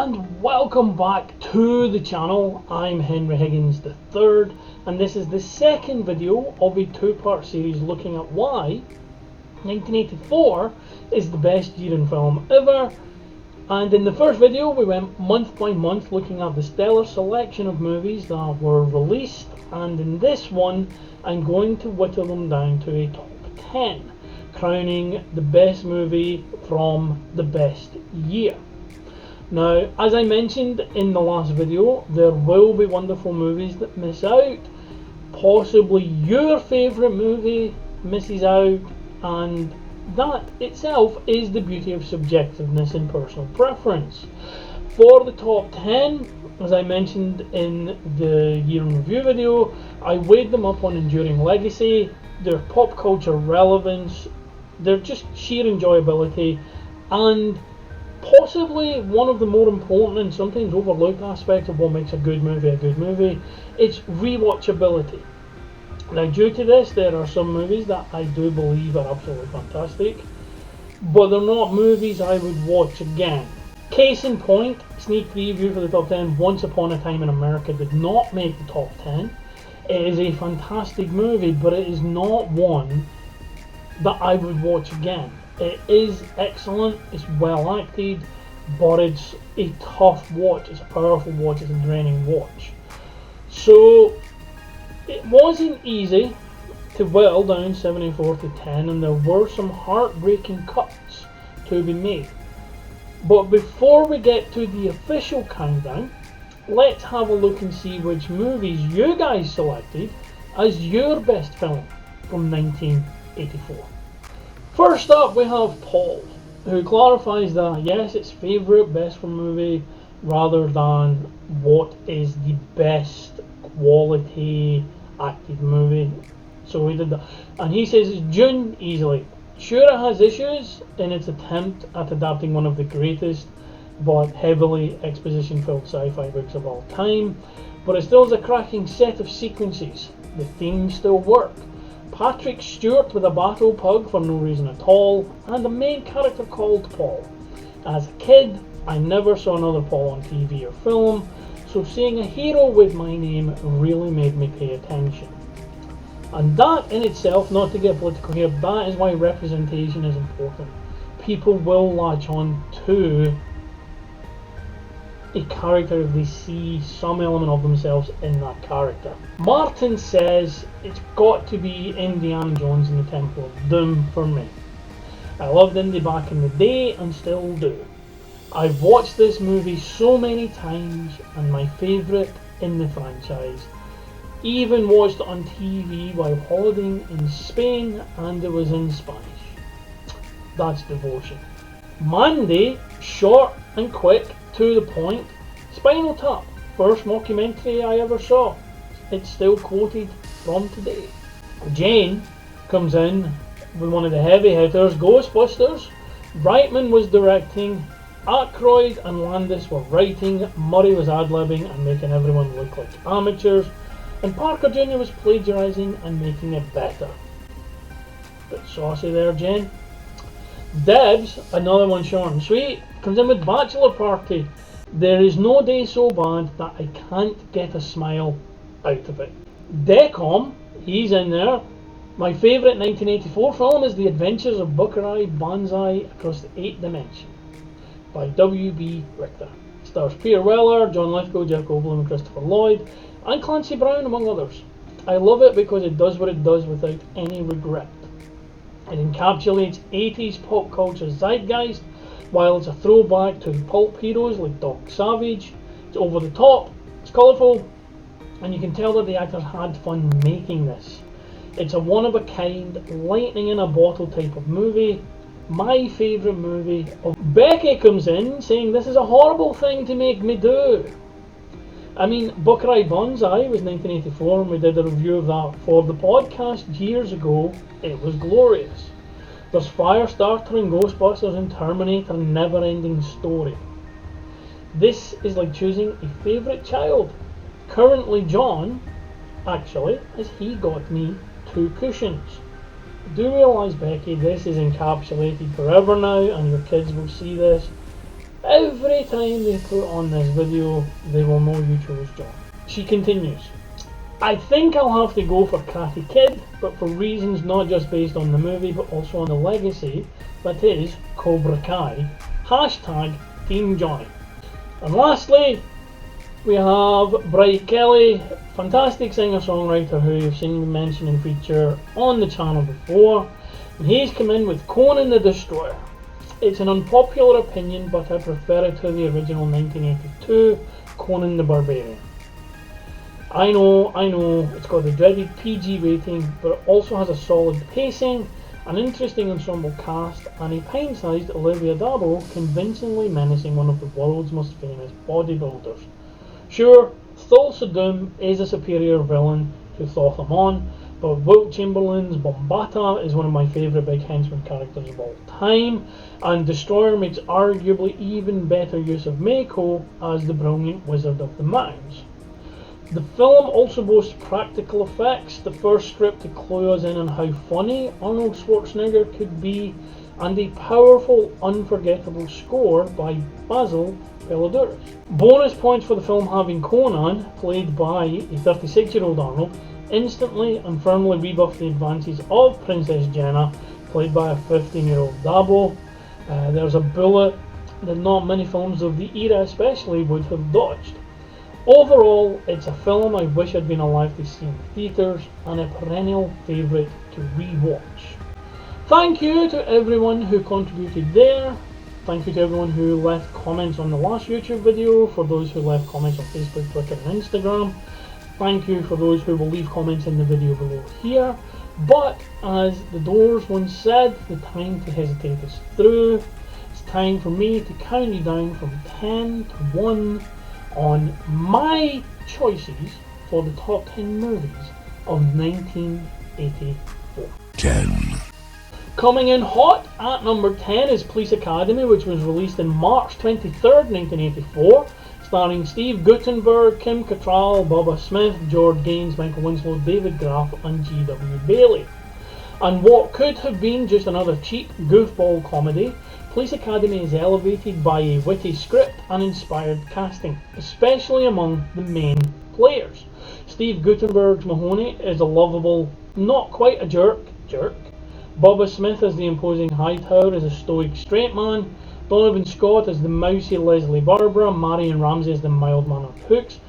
And welcome back to the channel. I'm Henry Higgins III, and this is the second video of a two-part series looking at why 1984 is the best year in film ever. And in the first video we went month by month looking at the stellar selection of movies that were released, and in this one I'm going to whittle them down to a top 10, crowning the best movie from the best year. Now, as I mentioned in the last video, there will be wonderful movies that miss out. Possibly your favourite movie misses out, and that itself is the beauty of subjectiveness and personal preference. For the top 10, as I mentioned in the year in review video, I weighed them up on enduring legacy, their pop culture relevance, their just sheer enjoyability, and possibly one of the more important and sometimes overlooked aspects of what makes a good movie, it's rewatchability. Now, due to this, there are some movies that I do believe are absolutely fantastic, but they're not movies I would watch again. Case in point, sneak preview for the top 10, Once Upon a Time in America did not make the top 10. It is a fantastic movie, but it is not one that I would watch again. It is excellent, it's well acted, but it's a tough watch, it's a powerful watch, it's a draining watch. So it wasn't easy to whittle down 74 to 10, and there were some heartbreaking cuts to be made. But before we get to the official countdown, let's have a look and see which movies you guys selected as your best film from 1984. First up, we have Paul, who clarifies that yes, it's favourite best film movie rather than what is the best quality acted movie. So he did that, and he says it's Dune easily. Sure, it has issues in its attempt at adapting one of the greatest but heavily exposition-filled sci-fi books of all time, but it still has a cracking set of sequences. The themes still work. Patrick Stewart with a battle pug for no reason at all, and a main character called Paul. As a kid, I never saw another Paul on TV or film, so seeing a hero with my name really made me pay attention. And that in itself, not to get political here, that is why representation is important. People will latch on to a character if they see some element of themselves in that character. Martin says it's got to be Indiana Jones and the Temple of Doom for me. I loved Indy back in the day and still do. I've watched this movie so many times and my favourite in the franchise. Even watched it on TV while holidaying in Spain, and it was in Spanish. That's devotion. Mandy, short and quick, to the point. Spinal Tap, first mockumentary I ever saw. It's still quoted from today. Jane comes in with one of the heavy hitters, Ghostbusters. Reitman was directing, Aykroyd and Landis were writing, Murray was ad-libbing and making everyone look like amateurs, and Parker Jr. was plagiarising and making it better. Bit saucy there, Jane. Debs, another one short and sweet, comes in with Bachelor Party. There is no day so bad that I can't get a smile out of it. Decom, he's in there. My favourite 1984 film is The Adventures of Buckeye Banzai Across the 8th Dimension by W.B. Richter. Stars Peter Weller, John Lithgow, Jeff Goldblum and Christopher Lloyd, and Clancy Brown among others. I love it because it does what it does without any regret. It encapsulates 80s pop culture zeitgeist, while it's a throwback to pulp heroes like Doc Savage. It's over the top, it's colourful, and you can tell that the actors had fun making this. It's a one-of-a-kind, lightning in a bottle type of movie. My favourite movie. Becky comes in saying this is a horrible thing to make me do. I mean, Buckeye Banzai was 1984 and we did a review of that for the podcast years ago. It was glorious. There's Firestarter and Ghostbusters and Terminator and Neverending Story. This is like choosing a favourite child. Currently John, actually, as he got me 2 cushions. Do realise, Becky, this is encapsulated forever now and your kids will see this. Every time they put on this video, they will know you chose John. She continues, I think I'll have to go for Karate Kid, but for reasons not just based on the movie, but also on the legacy that is Cobra Kai. Hashtag Team Johnny. And lastly, we have Bryce Kelly, fantastic singer-songwriter who you've seen me mention and feature on the channel before. And he's come in with Conan the Destroyer. It's an unpopular opinion, but I prefer it to the original 1982 Conan the Barbarian. I know, it's got the dreaded PG rating, but it also has a solid pacing, an interesting ensemble cast, and a pint-sized Olivia D'Abo convincingly menacing one of the world's most famous bodybuilders. Sure, Thulsa Doom is a superior villain to Thothamon, but Wilt Chamberlain's Bombata is one of my favourite big henchman characters of all time, and Destroyer makes arguably even better use of Mako as the brilliant Wizard of the Mounds. The film also boasts practical effects, the first script to clue us in on how funny Arnold Schwarzenegger could be, and a powerful, unforgettable score by Basil Pelodouris. Bonus points for the film having Conan, played by a 36-year-old Arnold, instantly and firmly rebuff the advances of Princess Jenna, played by a 15-year-old Dabo. There's a bullet that not many films of the era especially would have dodged. Overall, it's a film I wish I'd been alive to see in theatres, and a perennial favourite to re-watch. Thank you to everyone who contributed there. Thank you to everyone who left comments on the last YouTube video, for those who left comments on Facebook, Twitter and Instagram. Thank you for those who will leave comments in the video below here. But as the Doors once said, the time to hesitate is through. It's time for me to count you down from 10 to 1 on my choices for the top 10 movies of 1984. 10. Coming in hot at number 10 is Police Academy, which was released in March 23rd, 1984, starring Steve Guttenberg, Kim Cattrall, Bubba Smith, George Gaines, Michael Winslow, David Graff and G.W. Bailey. And what could have been just another cheap goofball comedy, Police Academy is elevated by a witty script and inspired casting, especially among the main players. Steve Guttenberg's Mahoney is a lovable, not quite a jerk. Bubba Smith as the imposing Hightower is a stoic straight man. Donovan Scott as the mousy Leslie Barbara. Marion Ramsey as the mild-mannered Hooks.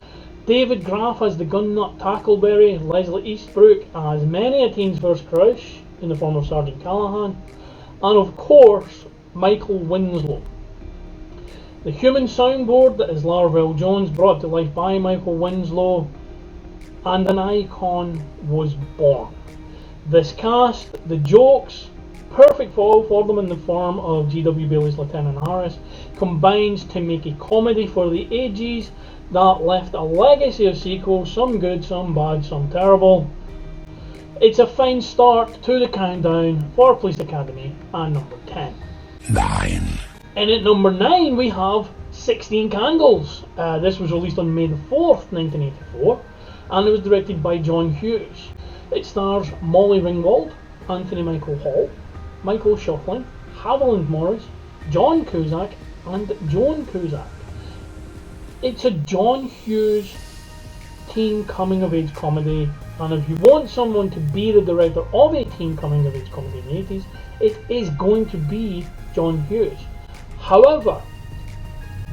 David Graff as the gun-nut Tackleberry. Leslie Eastbrook as many a teen's first crush in the form of Sergeant Callahan. And of course, Michael Winslow. The human soundboard that is Larvell Jones, brought to life by Michael Winslow, and an icon was born. This cast, the jokes, perfect for them in the form of G.W. Bailey's Lieutenant Harris, combines to make a comedy for the ages that left a legacy of sequels, some good, some bad, some terrible. It's a fine start to the countdown for Police Academy and number 10. 9. And at number 9 we have 16 Candles. This was released on May the 4th, 1984, and it was directed by John Hughes. It stars Molly Ringwald, Anthony Michael Hall, Michael Shuffling, Haviland Morris, John Cusack and Joan Cusack. It's a John Hughes teen coming of age comedy, and if you want someone to be the director of a teen coming of age comedy in the 80s, it is going to be John Hughes. However,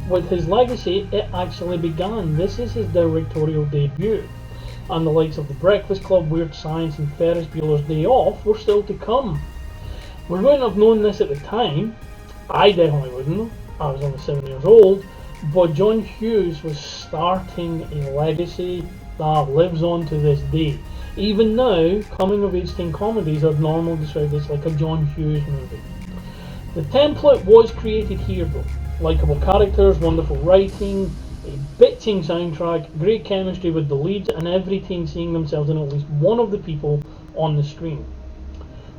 with his legacy, it actually began. This is his directorial debut, and the likes of The Breakfast Club, Weird Science and Ferris Bueller's Day Off were still to come. We wouldn't have known this at the time. I definitely wouldn't have. I was only 7 years old, but John Hughes was starting a legacy that lives on to this day. Even now, coming of age teen comedies are normally described as like a John Hughes movie. The template was created here though. Likeable characters, wonderful writing, a bitching soundtrack, great chemistry with the leads, and every teen seeing themselves in at least one of the people on the screen.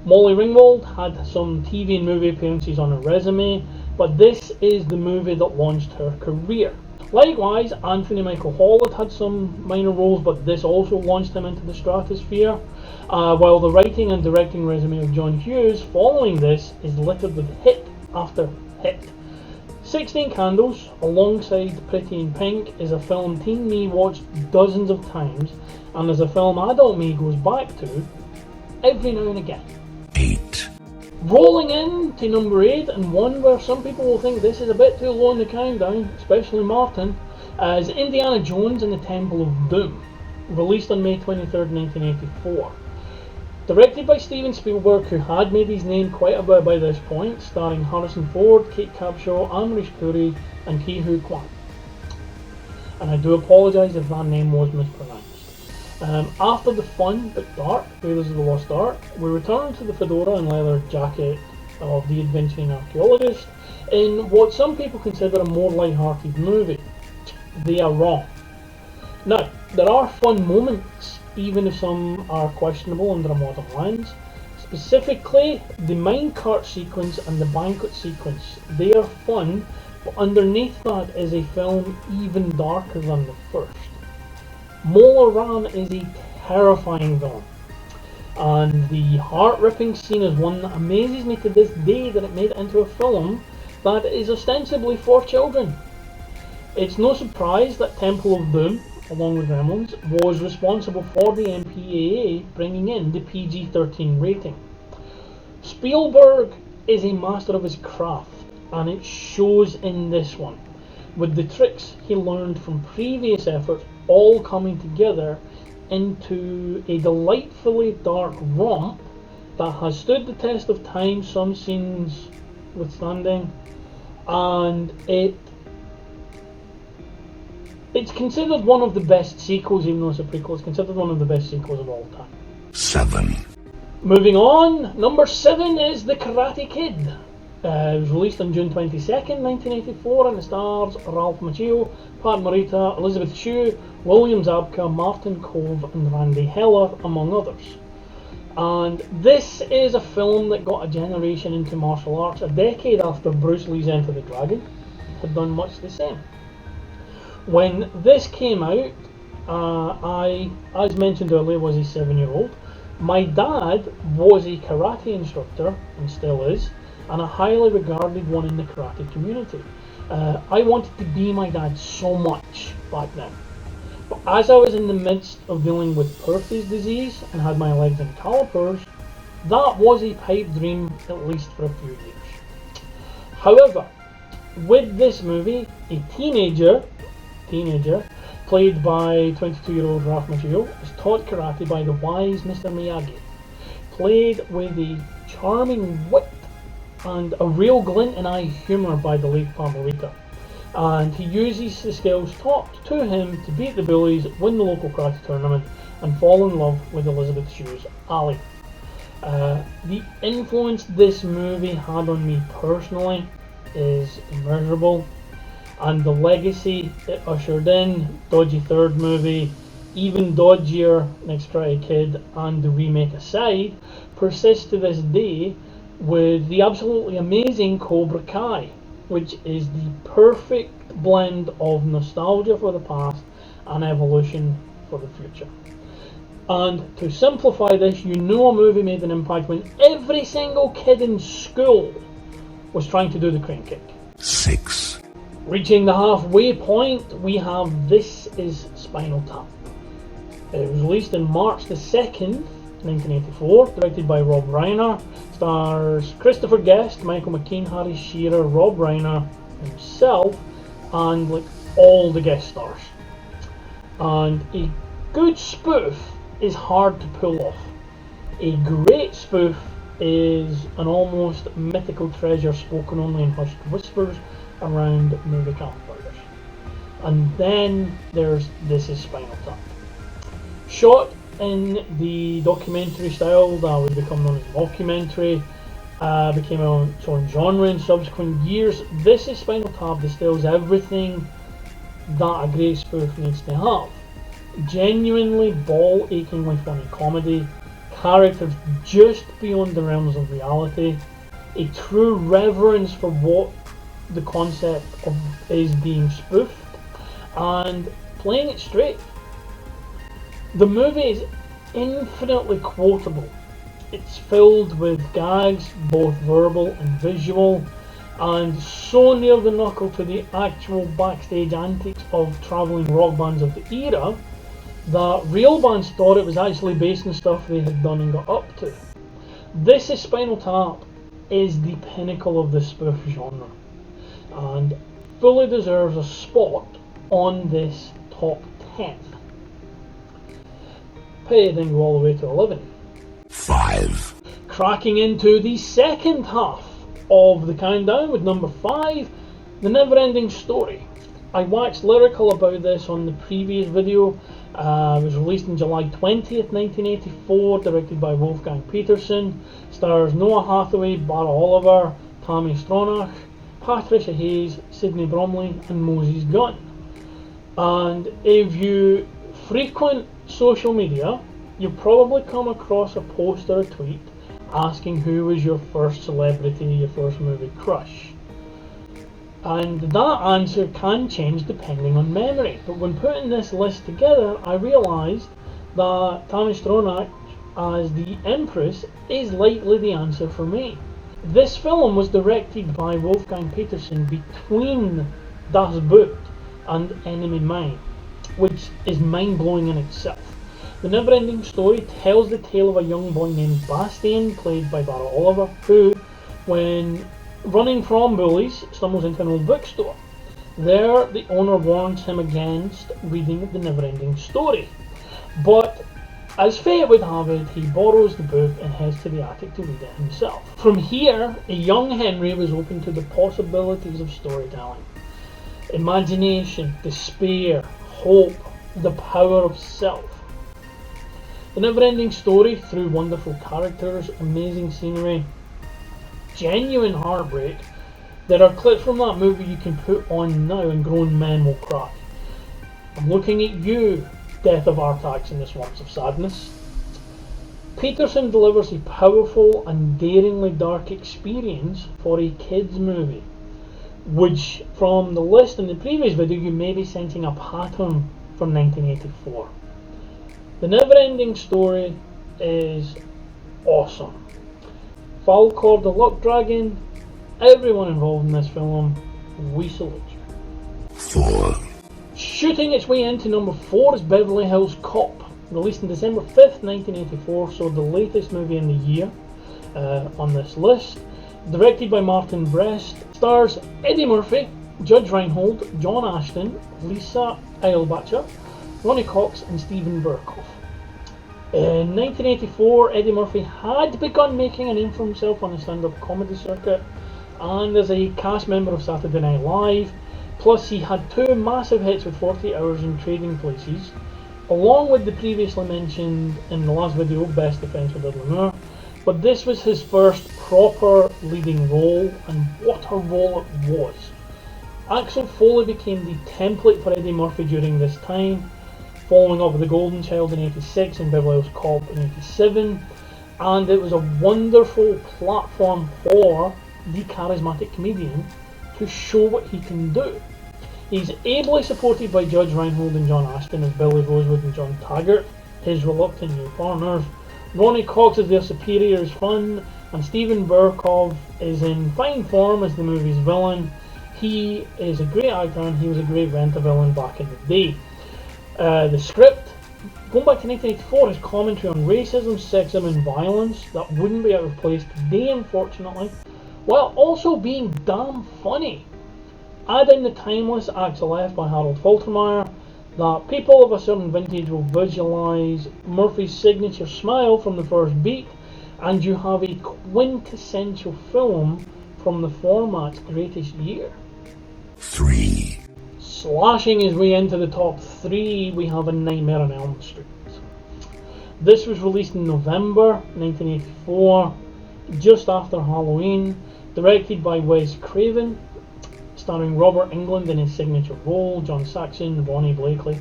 Molly Ringwald had some TV and movie appearances on her resume, but this is the movie that launched her career. Likewise, Anthony Michael Hall had some minor roles, but this also launched him into the stratosphere, while the writing and directing resume of John Hughes following this is littered with hit after hit. 16 Candles, alongside Pretty in Pink, is a film teen me watched dozens of times, and is a film adult me goes back to every now and again. 8. Rolling in to number 8, and one where some people will think this is a bit too low in the countdown, especially Martin, is Indiana Jones and the Temple of Doom, released on May 23rd, 1984. Directed by Steven Spielberg, who had made his name quite a bit by this point, starring Harrison Ford, Kate Capshaw, Amrish Puri, and Ke Huy Quan. And I do apologise if that name was mispronounced. After the fun but dark Raiders of the Lost Ark, we return to the fedora and leather jacket of the adventuring archaeologist in what some people consider a more light-hearted movie. They are wrong. Now, there are fun moments, even if some are questionable under a modern lens. Specifically, the minecart sequence and the banquet sequence. They are fun, but underneath that is a film even darker than the first. Mola Ram is a terrifying villain, and the heart-ripping scene is one that amazes me to this day that it made it into a film that is ostensibly for children. It's no surprise that Temple of Doom, along with Gremlins, was responsible for the MPAA bringing in the PG-13 rating. Spielberg is a master of his craft, and it shows in this one, with the tricks he learned from previous efforts all coming together into a delightfully dark romp that has stood the test of time, some scenes withstanding, and it's considered one of the best sequels, even though it's a prequel. It's considered one of the best sequels of all time. 7. Moving on, number 7 is The Karate Kid. It was released on June 22nd, 1984, and it stars Ralph Macchio, Pat Morita, Elizabeth Shue, William Zabka, Martin Kove, and Randy Heller, among others. And this is a film that got a generation into martial arts a decade after Bruce Lee's Enter the Dragon had done much the same. When this came out, I, as mentioned earlier, was a 7-year-old. My dad was a karate instructor, and still is, and a highly regarded one in the karate community. I wanted to be my dad so much back then. But as I was in the midst of dealing with Perthes disease and had my legs in calipers, that was a pipe dream, at least for a few years. However, with this movie, a teenager, played by 22-year-old Ralph Macchio, is taught karate by the wise Mr. Miyagi, played with a charming wit and a real glint in eye humour by the late Pat Morita. And he uses the skills taught to him to beat the bullies, win the local karate tournament, and fall in love with Elizabeth Shue's Ali. The influence this movie had on me personally is immeasurable, and the legacy it ushered in, dodgy third movie, even dodgier Next Karate Kid, and the remake aside, persists to this day with the absolutely amazing Cobra Kai, which is the perfect blend of nostalgia for the past and evolution for the future. And to simplify this, you know a movie made an impact when every single kid in school was trying to do the crane kick. 6. Reaching the halfway point, we have This Is Spinal Tap. It was released on March the 2nd, 1984, directed by Rob Reiner, stars Christopher Guest, Michael McKean, Harry Shearer, Rob Reiner himself, and like all the guest stars. And a good spoof is hard to pull off. A great spoof is an almost mythical treasure spoken only in hushed whispers around movie campfires. And then there's This Is Spinal Tap. Shot in the documentary style that would become known as mockumentary, became its own genre in subsequent years. This Is Spinal Tap distills everything that a great spoof needs to have. Genuinely ball-achingly funny comedy, characters just beyond the realms of reality, a true reverence for what the concept of is being spoofed, and playing it straight. The movie is infinitely quotable. It's filled with gags, both verbal and visual, and so near the knuckle to the actual backstage antics of travelling rock bands of the era that real bands thought it was actually based on stuff they had done and got up to. This is Spinal Tap is the pinnacle of the spoof genre and fully deserves a spot on this top 10. Pay then go all the way to 11. 5. Cracking into the second half of the countdown with number 5, The Neverending Story. I waxed lyrical about this on the previous video. It was released on July 20th, 1984, directed by Wolfgang Petersen. Stars Noah Hathaway, Bara Oliver, Tammy Stronach, Patricia Hayes, Sidney Bromley and Moses Gunn. And if you frequent social media, you've probably come across a post or a tweet asking who was your first celebrity, your first movie crush. And that answer can change depending on memory. But when putting this list together, I realised that Tammy Stronach as the Empress is likely the answer for me. This film was directed by Wolfgang Petersen between Das Boot and Enemy Mine, which is mind-blowing in itself. The Neverending Story tells the tale of a young boy named Bastian, played by Bara Oliver, who, when running from bullies, stumbles into an old bookstore. There, the owner warns him against reading the Neverending Story. But, as fate would have it, he borrows the book and heads to the attic to read it himself. From here, a young Henry was open to the possibilities of storytelling. Imagination, despair, hope, the power of self. The Neverending Story, through wonderful characters, amazing scenery, genuine heartbreak, there are clips from that movie you can put on now and grown men will cry. I'm looking at you, Death of Artax in the Swamps of Sadness. Petersen delivers a powerful and daringly dark experience for a kids movie, which from the list in the previous video you may be sensing a pattern from 1984. The Neverending Story is awesome. Falkor the Luck Dragon, everyone involved in this film, we salute you. 4. Shooting its way into number 4 is Beverly Hills Cop, released on December 5th, 1984, so the latest movie in the year on this list. Directed by Martin Brest, stars Eddie Murphy, Judge Reinhold, John Ashton, Lisa Eilbacher, Ronnie Cox and Stephen Burkhoff. In 1984, Eddie Murphy had begun making a name for himself on the stand-up comedy circuit and as a cast member of Saturday Night Live, plus he had 2 massive hits with 48 Hours and Trading Places, along with the previously mentioned in the last video, Best Defense with Dudley Moore, but this was his first proper leading role, and what a role it was. Axel Foley became the template for Eddie Murphy during this time, following up with The Golden Child in 86 and Beverly Hills Cop in 87, and it was a wonderful platform for the charismatic comedian to show what he can do. He's ably supported by Judge Reinhold and John Ashton as Billy Rosewood and John Taggart, his reluctant new partners. Ronnie Cox as their superior is fun, and Stephen Burkhoff is in fine form as the movie's villain. He is a great actor and he was a great Rent-A-Villain back in the day. The script, going back to 1984, is commentary on racism, sexism and violence that wouldn't be out of place today, unfortunately, while also being damn funny. Add in the timeless Axel F by Harold Faltermeyer, that people of a certain vintage will visualise Murphy's signature smile from the first beat, and you have a quintessential film from the format's greatest year. 3. Slashing his way into the top 3, we have A Nightmare on Elm Street. This was released in November 1984, just after Halloween, directed by Wes Craven, starring Robert Englund in his signature role, John Saxon, Ronnie Blakely,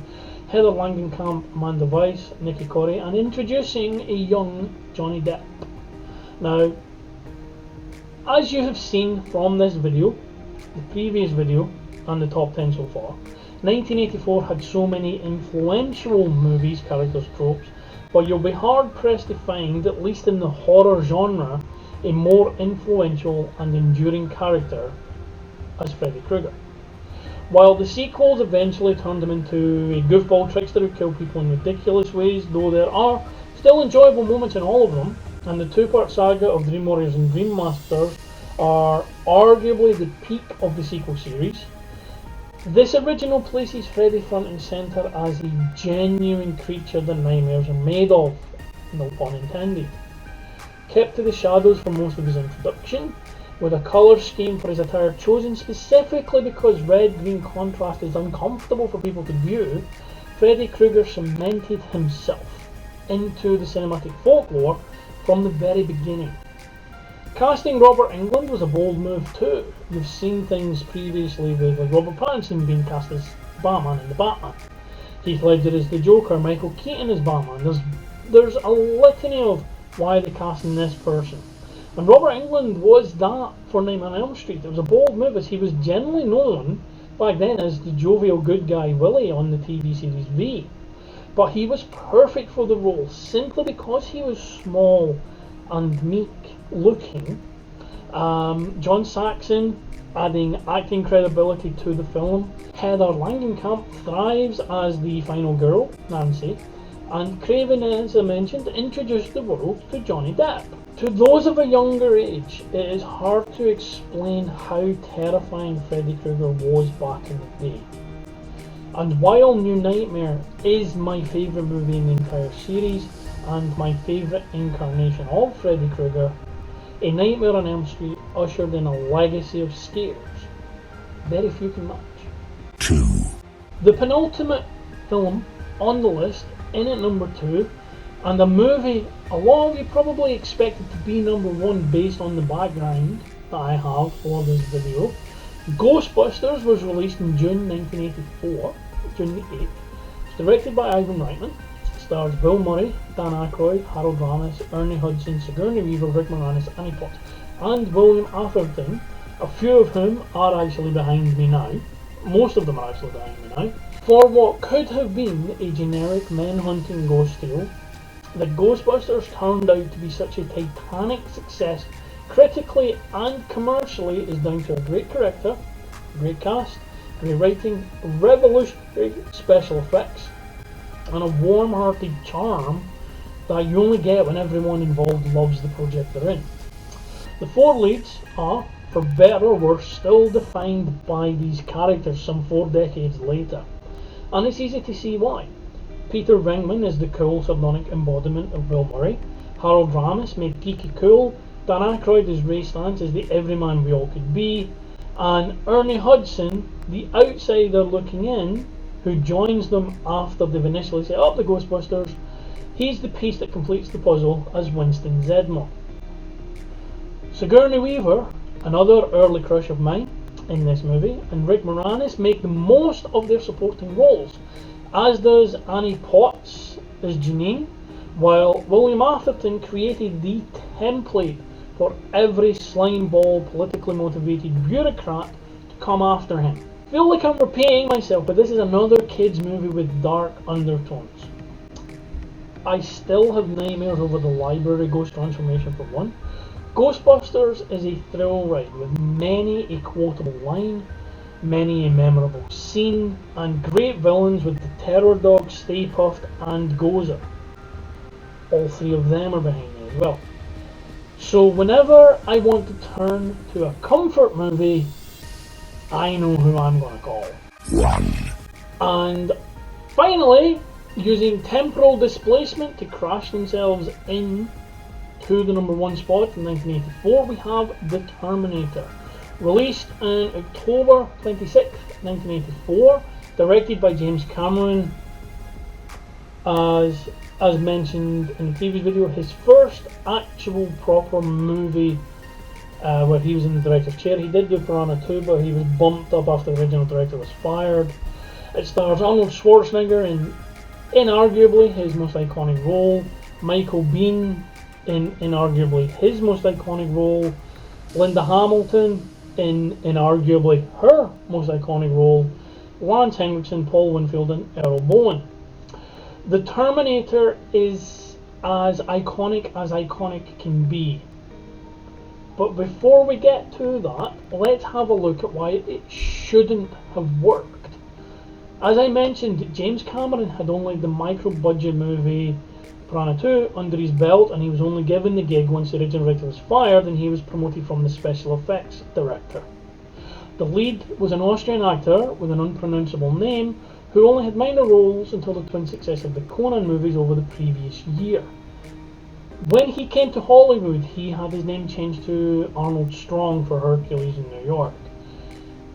Heather Langenkamp, Amanda Weiss, Nikki Corey, and introducing a young Johnny Depp. Now, as you have seen from this video, the previous video, and the top 10 so far, 1984 had so many influential movies, characters, tropes, but you'll be hard pressed to find, at least in the horror genre, a more influential and enduring character as Freddy Krueger. While the sequels eventually turned him into a goofball trickster who killed people in ridiculous ways, though there are still enjoyable moments in all of them, and the two-part saga of Dream Warriors and Dream Masters are arguably the peak of the sequel series. This original places Freddy front and centre as a genuine creature that nightmares are made of, no pun intended. Kept to the shadows for most of his introduction, with a colour scheme for his attire chosen specifically because red-green contrast is uncomfortable for people to view, Freddy Krueger cemented himself into the cinematic folklore from the very beginning. Casting Robert Englund was a bold move too. We've seen things previously with Robert Pattinson being cast as Batman in The Batman, Heath Ledger as the Joker, Michael Keaton as Batman. There's a litany of why they're casting this person. And Robert Englund was that for Nightmare on Elm Street. It was a bold move as he was generally known back then as the jovial good guy Willie on the TV series V. But he was perfect for the role simply because he was small and meek looking. John Saxon adding acting credibility to the film. Heather Langenkamp thrives as the final girl, Nancy. And Craven, as I mentioned, introduced the world to Johnny Depp. To those of a younger age, it is hard to explain how terrifying Freddy Krueger was back in the day. And while New Nightmare is my favourite movie in the entire series, and my favourite incarnation of Freddy Krueger, A Nightmare on Elm Street ushered in a legacy of scares very few can match. 2. The penultimate film on the list, in at number 2, and a movie a lot of you probably expected to be number 1 based on the background that I have for this video. Ghostbusters was released in June 1984, June the 8th. It's directed by Ivan Reitman. It stars Bill Murray, Dan Aykroyd, Harold Ramis, Ernie Hudson, Sigourney Weaver, Rick Moranis, Annie Potts, and William Atherton, a few of whom are actually behind me now. Most of them are actually behind me now. For what could have been a generic men-hunting ghost tale, the Ghostbusters turned out to be such a titanic success critically and commercially is down to a great director, great cast, great writing, revolutionary special effects, and a warm-hearted charm that you only get when everyone involved loves the project they're in. The 4 leads are, for better or worse, still defined by these characters some 4 decades later, and it's easy to see why. Peter Venkman is the cool sardonic embodiment of Bill Murray. Harold Ramis made geeky cool. Dan Aykroyd as Ray Stantz is the everyman we all could be. And Ernie Hudson, the outsider looking in, who joins them after they've initially set up the Ghostbusters, he's the piece that completes the puzzle as Winston Zeddemore. Sigourney Weaver, another early crush of mine in this movie, and Rick Moranis make the most of their supporting roles, as does Annie Potts as Janine, while William Atherton created the template for every slimeball, politically motivated bureaucrat to come after him. I feel like I'm repeating myself, but this is another kids movie with dark undertones. I still have nightmares over the library ghost transformation for one. Ghostbusters is a thrill ride with many a quotable line, many a memorable scene, and great villains with the Terror Dog, Stay Puft, and Gozer. All 3 of them are behind me as well. So whenever I want to turn to a comfort movie, I know who I'm going to call. 1. And finally, using temporal displacement to crash themselves in to the number 1 spot in 1984, we have The Terminator. Released on October 26, 1984, directed by James Cameron. As mentioned in the previous video, his first actual proper movie where he was in the director's chair. He did do Piranha 2, but he was bumped up after the original director was fired. It stars Arnold Schwarzenegger in inarguably his most iconic role, Michael Biehn in inarguably his most iconic role, Linda Hamilton in inarguably her most iconic role, Lance Henriksen, Paul Winfield, and Earl Bowen. The Terminator is as iconic can be. But before we get to that, let's have a look at why it shouldn't have worked. As I mentioned, James Cameron had only the micro-budget movie Piranha 2 under his belt, and he was only given the gig once the original writer was fired and he was promoted from the special effects director. The lead was an Austrian actor with an unpronounceable name who only had minor roles until the twin success of the Conan movies over the previous year. When he came to Hollywood, he had his name changed to Arnold Strong for Hercules in New York.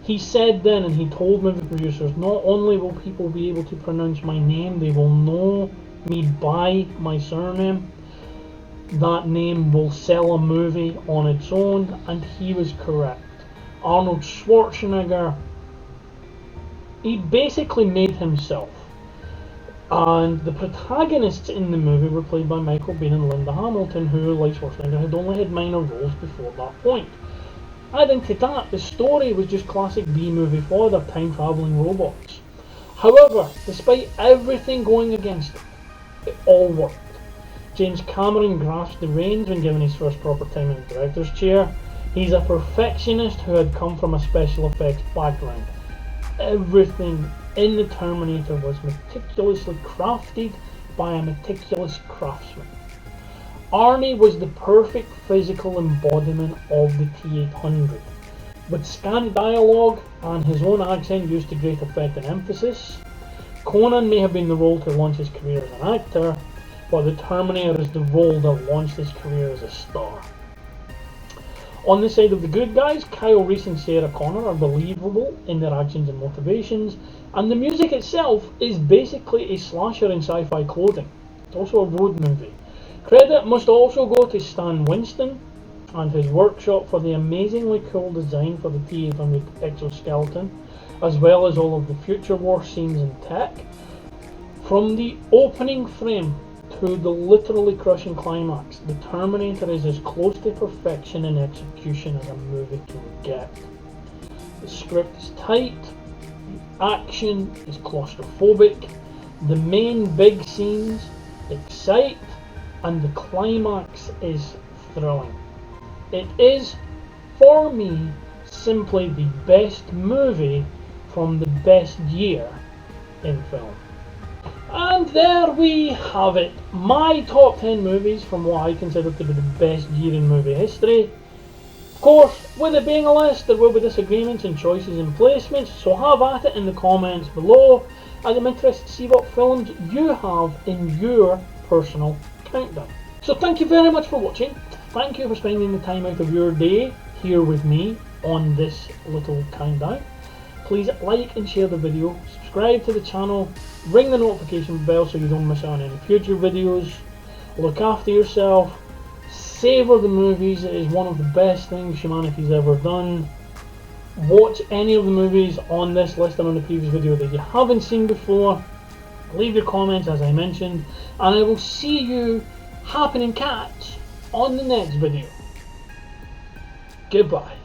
He said then, and he told movie producers, not only will people be able to pronounce my name, they will know me by my surname. That name will sell a movie on its own, and he was correct. Arnold Schwarzenegger, he basically made himself. And the protagonists in the movie were played by Michael Biehn and Linda Hamilton, who, like Schwarzenegger, had only had minor roles before that point. Adding to that, the story was just classic B-movie fodder, time-travelling robots. However, despite everything going against it all worked. James Cameron grasped the reins when given his first proper time in the director's chair. He's a perfectionist who had come from a special effects background. Everything in the Terminator was meticulously crafted by a meticulous craftsman. Arnie was the perfect physical embodiment of the T-800, with scant dialogue and his own accent used to great effect and emphasis. Conan may have been the role to launch his career as an actor, but the Terminator is the role that launched his career as a star. On the side of the good guys, Kyle Reese and Sarah Connor are believable in their actions and motivations, and the music itself is basically a slasher in sci-fi clothing. It's also a road movie. Credit must also go to Stan Winston and his workshop for the amazingly cool design for the T-800 exoskeleton, as well as all of the future war scenes and tech. From the opening frame to the literally crushing climax, the Terminator is as close to perfection in execution as a movie can get. The script is tight, the action is claustrophobic, the main big scenes excite, and the climax is thrilling. It is, for me, simply the best movie from the best year in film. And there we have it, my top 10 movies from what I consider to be the best year in movie history. Of course, with it being a list, there will be disagreements and choices and placements, so have at it in the comments below, as I'm interested to see what films you have in your personal countdown. So thank you very much for watching. Thank you for spending the time out of your day here with me on this little countdown. Please like and share the video, subscribe to the channel, ring the notification bell so you don't miss out on any future videos. Look after yourself, savour the movies. It is one of the best things humanity's ever done. Watch any of the movies on this list and on the previous video that you haven't seen before. Leave your comments as I mentioned, and I will see you happening cats on the next video. Goodbye.